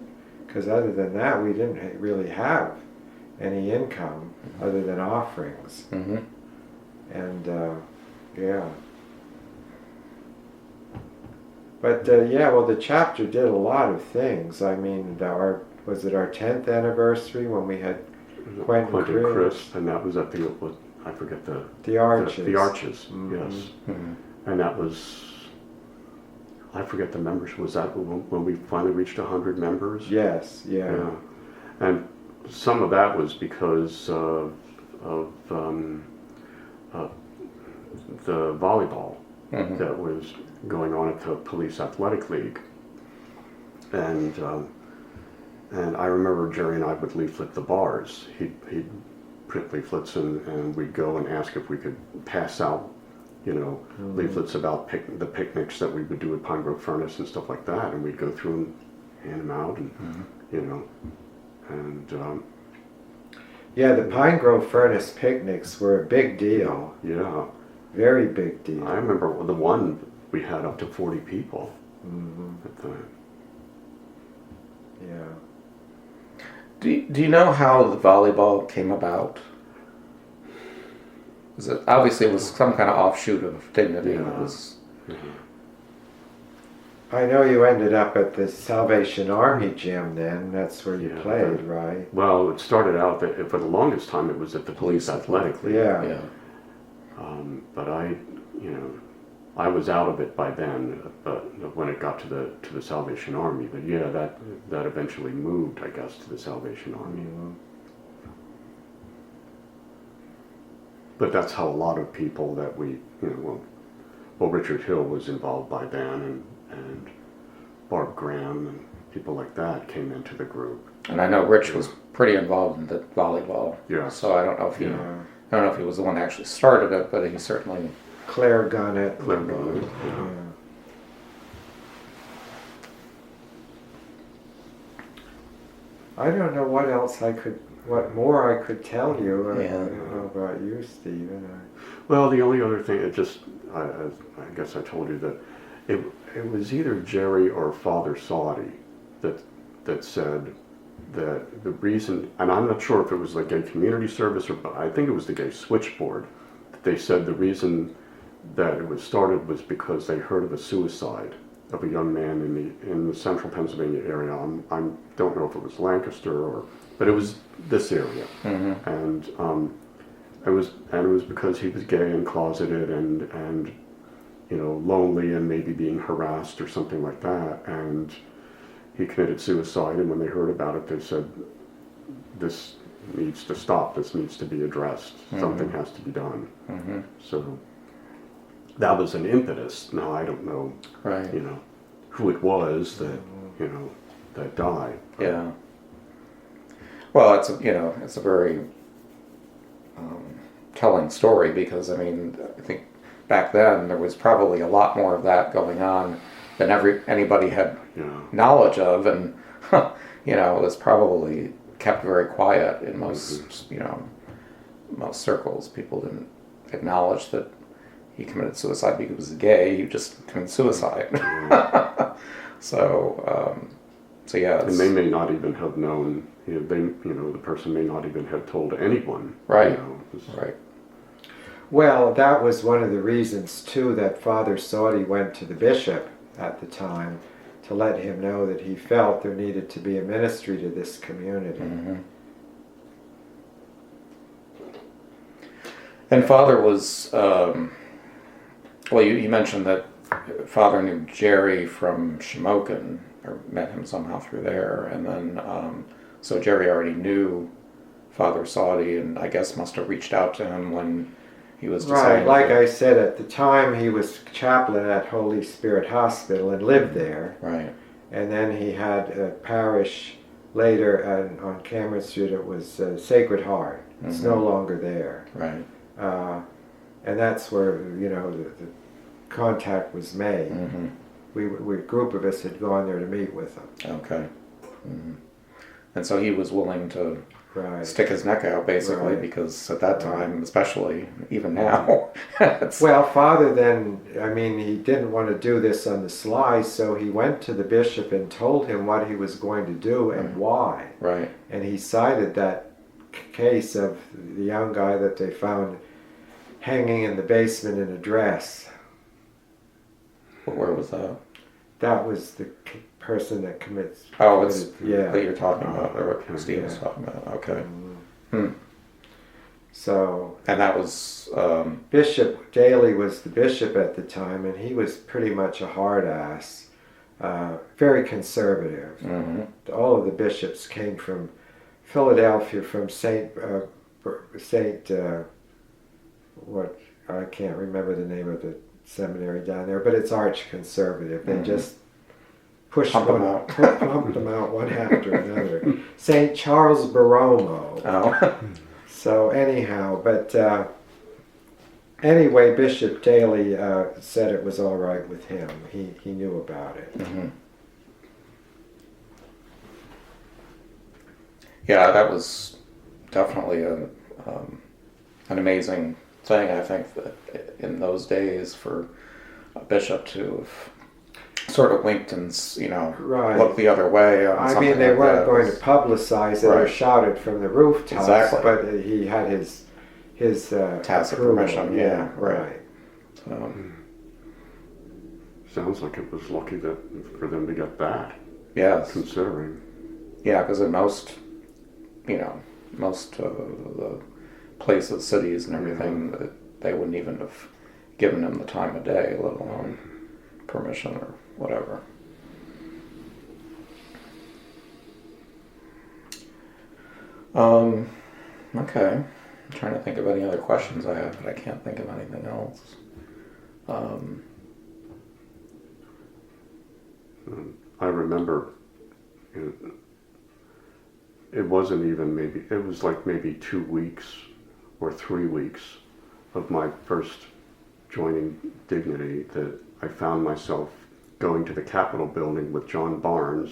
Because other than that, we didn't really have any income other than offerings. Mm-hmm. And yeah. But yeah, well, the chapter did a lot of things. I mean, was it our 10th anniversary when we had Quentin Chris, and that was at I forget the Arches. The Arches, Mm-hmm. yes. Mm-hmm. And that was, I forget the members. Was that when we finally reached 100 members? Yes, yeah. And some of that was because of the volleyball that was going on at the Police Athletic League. And I remember Jerry and I would leaflet the bars. He'd print leaflets, and we'd go and ask if we could pass out, leaflets about the picnics that we would do at Pine Grove Furnace and stuff like that. And we'd go through and hand them out, and yeah, the Pine Grove Furnace picnics were a big deal. yeah. Very big deal. I remember the one we had up to 40 people at the. Yeah. Do you know how the volleyball came about? Obviously it was some kind of offshoot of Dignity. Yeah. It was, I know you ended up at the Salvation Army gym then. That's where you played, right? Well, it started out that for the longest time it was at the Police Athletic League. Yeah. But I was out of it by then. But when it got to the Salvation Army, but yeah, that eventually moved, I guess, to the Salvation Army. Mm-hmm. But that's how a lot of people that well, Richard Hill was involved by then, and Barb Graham and people like that came into the group. and I know Rich was pretty involved in the volleyball. Yeah. So I don't know if Yeah. I don't know if he was the one that actually started it, but he certainly. Claire Gunnett. Yeah. I don't know what more I could tell you. I Yeah. don't know about you, Stephen. Well, the only other thing, I guess I told you that it was either Jerry or Father Saudi that said that the reason, and I'm not sure if it was the gay community service but I think it was the gay switchboard, that they said the reason that it was started was because they heard of a suicide of a young man in the central Pennsylvania area. I don't know if it was Lancaster but it was this area, and it was because he was gay and closeted and lonely and maybe being harassed or something like that, and he committed suicide. And when they heard about it, they said, "This needs to stop. This needs to be addressed. Something has to be done." So that was an impetus. Now I don't know, Right. who it was that that died. Yeah. Well, it's a very telling story, because I mean, I think back then there was probably a lot more of that going on than anybody had knowledge of, and it was probably kept very quiet in most most circles. People didn't acknowledge that he committed suicide because he was gay. He just committed suicide. So yeah, and they may not even have known. The person may not even have told anyone. Right. Right. Well, that was one of the reasons too that Father Saudi went to the bishop at the time to let him know that he felt there needed to be a ministry to this community. And Father was, well, you mentioned that Father knew Jerry from Shamokin, or met him somehow through there, and then, so Jerry already knew Father Saudi, and I guess must have reached out to him when he was deciding. Right, like I said, at the time he was chaplain at Holy Spirit Hospital and lived there. Right. And then he had a parish later on Cameron Street. It was Sacred Heart. It's no longer there. Right. And that's where the contact was made. A group of us had gone there to meet with him. Okay. And so he was willing to Right. stick his neck out, basically, Right. because at that time, especially, even now, it's, Well, Father then, I mean, he didn't want to do this on the sly, so he went to the bishop and told him what he was going to do and why. right. And he cited that case of the young guy that they found hanging in the basement in a dress. Where was that? That was the person that commits. Oh, it's yeah. that you're talking about, or Okay. what Steve was Yeah. talking about. Okay. So And that was, Bishop Daly was the bishop at the time, and he was pretty much a hard ass, very conservative. All of the bishops came from Philadelphia, from Saint what, I can't remember the name of the seminary down there, but it's arch conservative. They just pushed Pump 'em out. pumped them out one after another. Saint Charles Borromeo. oh, So anyhow, but anyway, Bishop Daly said it was all right with him. He knew about it. yeah, that was definitely an amazing thing, I think, that in those days for a bishop to have sort of winked and, Right. looked the other way on I something mean, they like weren't that. going to publicize it or Right. shout it from the rooftops, Exactly. but he had his Tacit approval. permission, yeah, right. right. Sounds like it was lucky that for them to get that, Yes. considering. Yeah, because in most the places, cities and everything, that they wouldn't even have given him the time of day, let alone permission or whatever. Okay. I'm trying to think of any other questions I have, but I can't think of anything else. I remember it wasn't even maybe, it was like maybe 2 weeks or 3 weeks of my first joining Dignity that I found myself going to the Capitol building with John Barnes,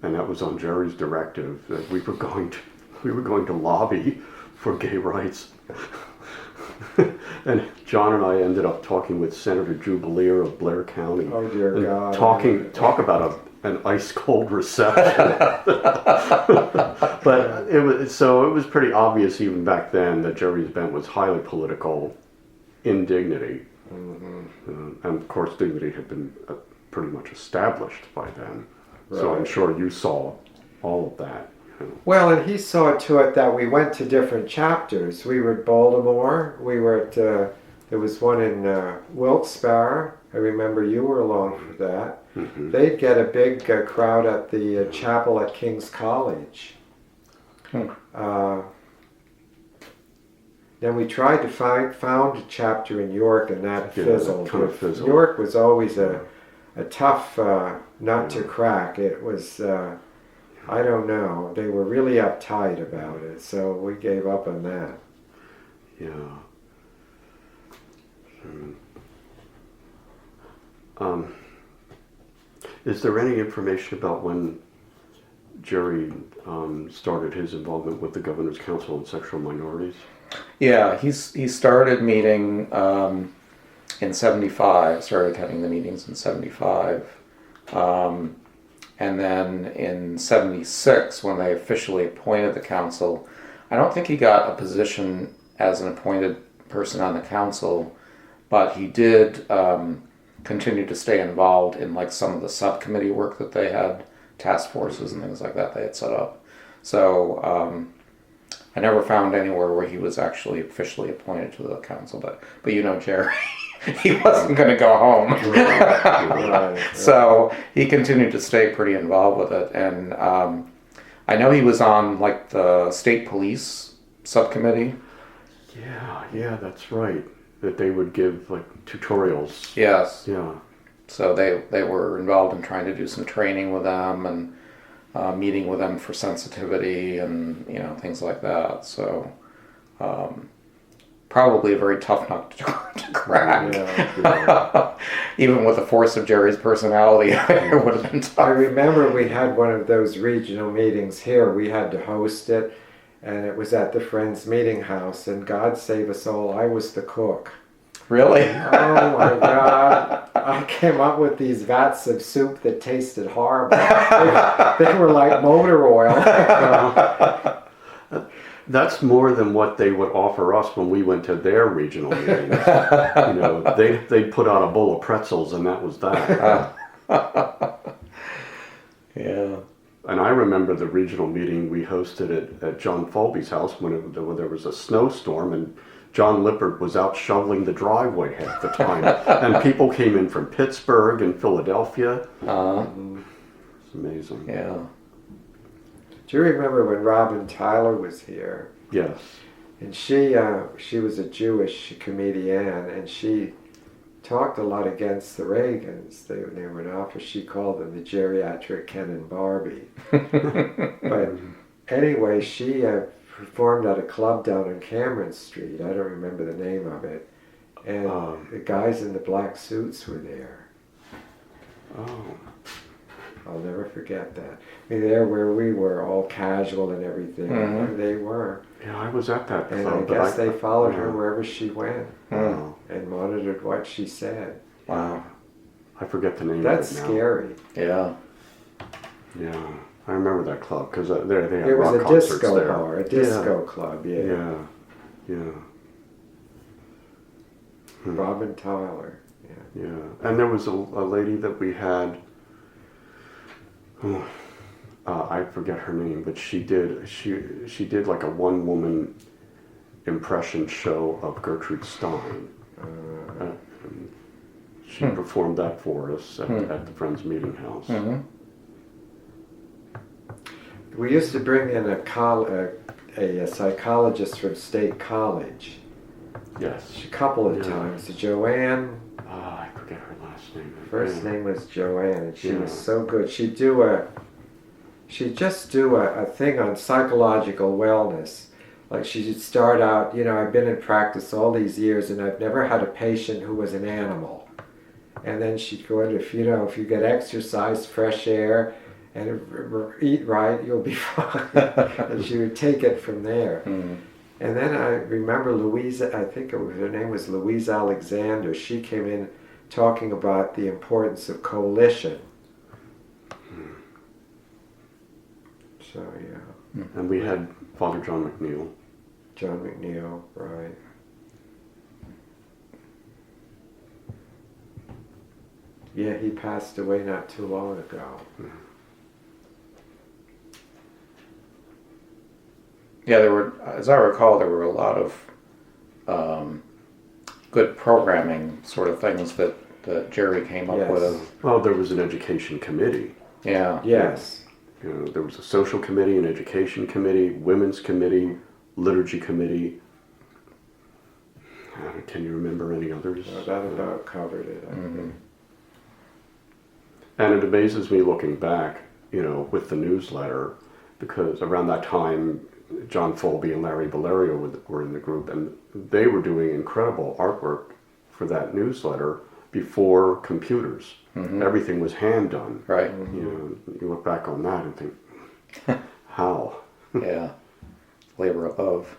and that was on Jerry's directive that we were going to lobby for gay rights. And John and I ended up talking with Senator Jubileer of Blair County. Oh dear and God! talk about an ice cold reception. But it was pretty obvious even back then that Jerry's bent was highly political in Dignity, and of course Dignity had been pretty much established by then. So I'm Right. sure you saw all of that. Well, and he saw to it that we went to different chapters. We were at Baltimore. We were at, there was one in Wilkes-Barre. I remember you were along for that. Mm-hmm. They'd get a big crowd at the chapel at King's College. Then we tried to found a chapter in York, and that Yeah, fizzled. that kind of fizzled. York was always a tough nut to crack. It was... I don't know. They were really uptight about it, so we gave up on that. Yeah. Is there any information about when Jerry started his involvement with the Governor's Council on Sexual Minorities? Yeah, he started meeting in '75. Started having the meetings in '75, and then in '76, when they officially appointed the council, I don't think he got a position as an appointed person on the council, but he did continue to stay involved in like some of the subcommittee work that they had, task forces and things like that they had set up. So I never found anywhere where he was actually officially appointed to the council, but Jerry, he wasn't going to go home. Right. So he continued to stay pretty involved with it, and I know he was on like the state police subcommittee. Yeah, that's right. That they would give like tutorials. Yes. Yeah. So they were involved in trying to do some training with them and meeting with them for sensitivity and things like that. So probably a very tough nut to crack. Yeah. Even with the force of Jerry's personality, it would have been I tough. remember we had one of those regional meetings here. We had to host it, and it was at the Friends Meeting House, and God save us all, I was the cook. Really? Oh my God. I came up with these vats of soup that tasted horrible. They were like motor oil. That's more than what they would offer us when we went to their regional meetings. They'd put out a bowl of pretzels and that was that. Yeah. And I remember the regional meeting we hosted at John Fulby's house when there was a snowstorm, and John Lippard was out shoveling the driveway half the time. And people came in from Pittsburgh and Philadelphia. It's amazing. Yeah. Do you remember when Robin Tyler was here? Yes. And she was a Jewish comedian, and she talked a lot against the Reagans. They were an office. She called them the geriatric Ken and Barbie. But anyway, she performed at a club down on Cameron Street. I don't remember the name of it. And the guys in the black suits were there. Oh. I'll never forget that. I mean, there where we were, all casual and everything. Mhm. They were. Yeah, I was at that And club. I guess they followed her wherever she went Wow. and monitored what she said. Wow. I forget the name That's of it now. scary. Yeah. Yeah. I remember that club because they had It was rock a concerts disco there. bar, a disco club, yeah. Yeah. Yeah. Robin Tyler. Yeah. And there was a lady that we had. I forget her name, but she did like a one-woman impression show of Gertrude Stein. She performed that for us at the Friends Meeting House. Mm-hmm. We used to bring in a psychologist from State College Yes. a couple of Yeah. times. Joanne, I forget her last name. first name was Joanne, and she was Yeah. so good. She'd just do a thing on psychological wellness. Like she'd start out, I've been in practice all these years and I've never had a patient who was an animal. And then she'd go into, if you get exercise, fresh air, and eat right, you'll be fine. And she would take it from there. Mm-hmm. And then I remember Louise, I think her name was Louise Alexander. She came in talking about the importance of coalition. So, yeah. And we had Father John McNeil. John McNeil, right. Yeah, he passed away not too long ago. Yeah, there were, as I recall, there were a lot of good programming sort of things that Jerry came up Yes. with. Well, there was an education committee. Yeah. Yes. There was a social committee, an education committee, women's committee, liturgy committee. Can you remember any others? That about covered it, I think. And it amazes me looking back, with the newsletter, because around that time, John Fulby and Larry Valerio were in the group, and they were doing incredible artwork for that newsletter before computers. Mm-hmm. Everything was hand done. Right. You look back on that and think, how? Yeah. Labor of love.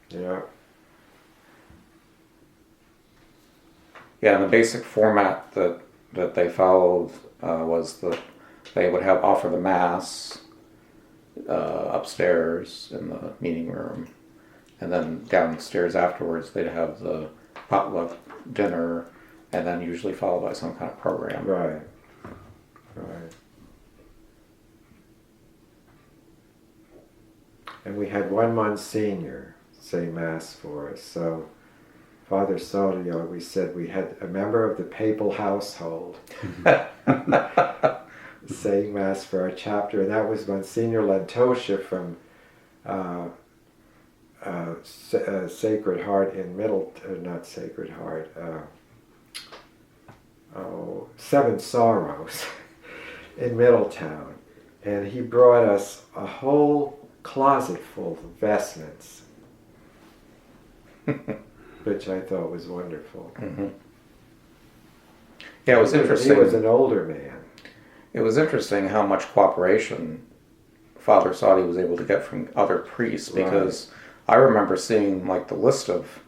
Yeah. Yeah, and the basic format that they followed was that they would offer the mass upstairs in the meeting room, and then downstairs afterwards they'd have the potluck dinner, and then usually followed by some kind of program. Right. Right. And we had one Monsignor say Mass for us. So Father Sodio, we said we had a member of the papal household saying Mass for our chapter, and that was Monsignor Lantosha from Sacred Heart in not Sacred Heart, Seven Sorrows in Middletown. And he brought us a whole closet full of vestments. which I thought was wonderful. Yeah, it was interesting. He was an older man. It was interesting how much cooperation Father Sadi was able to get from other priests, because I remember seeing like the list of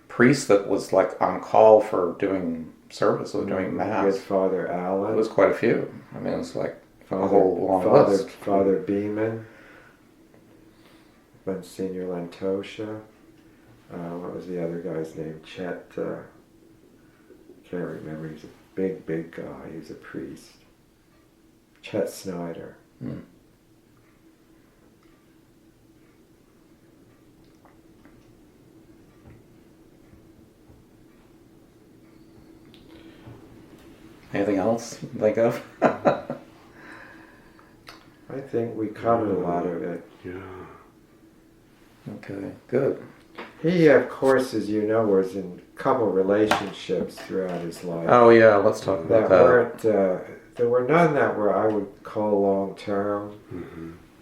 priests that was like on call for doing service or doing mass. With Father Allen. It was quite a few. I mean, it was like a whole long list. Father Beeman, Monsignor Lantosha. What was the other guy's name? Chet. Can't remember. He's a big guy. He was a priest. Chet Snyder. Anything else you can think of? I think we covered a lot of it. Yeah. Okay, good. He, of course, as you know, was in a couple relationships throughout his life. Oh yeah, let's talk about that. Weren't, there were none that were I would call long term.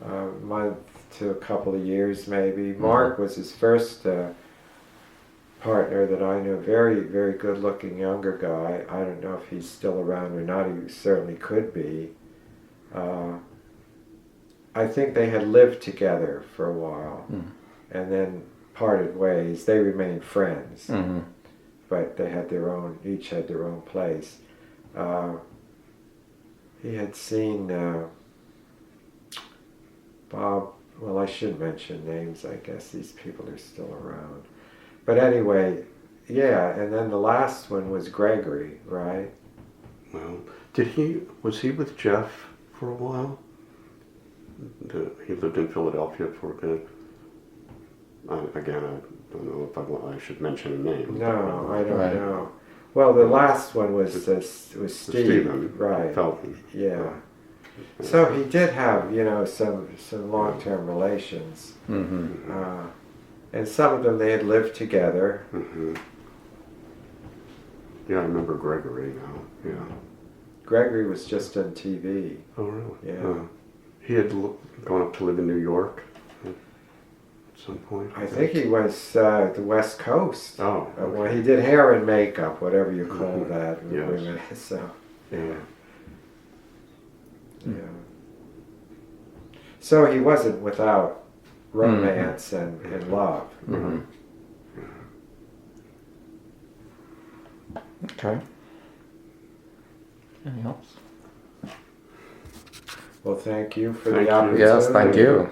A month to a couple of years maybe. Mark was his first partner that I knew, very, very good looking younger guy. I don't know if he's still around or not. He certainly could be. I think they had lived together for a while and then parted ways. They remained friends, but they had each had their own place. He had seen Bob, well, I shouldn't mention names, I guess these people are still around. But anyway, yeah, and then the last one was Gregory, right? Well, was he with Jeff for a while? He lived in Philadelphia for a bit. Again, I don't know if I should mention a name. No, I don't know. Well, the last one was Steve, Stephen, right? Felton. Yeah. So he did have, some long-term relations, and some of them they had lived together. Yeah, I remember Gregory now. Yeah. Gregory was just on TV. Oh, really? Yeah. He had gone up to live in New York at some point. I think he was the West Coast. Oh, okay. Well, he did hair and makeup, whatever you call that. Yes. Women. So, Yeah. yeah. So he wasn't without romance and love. Okay. Anything else? Well, thank you for Thank the you. opportunity. Yes, thank you.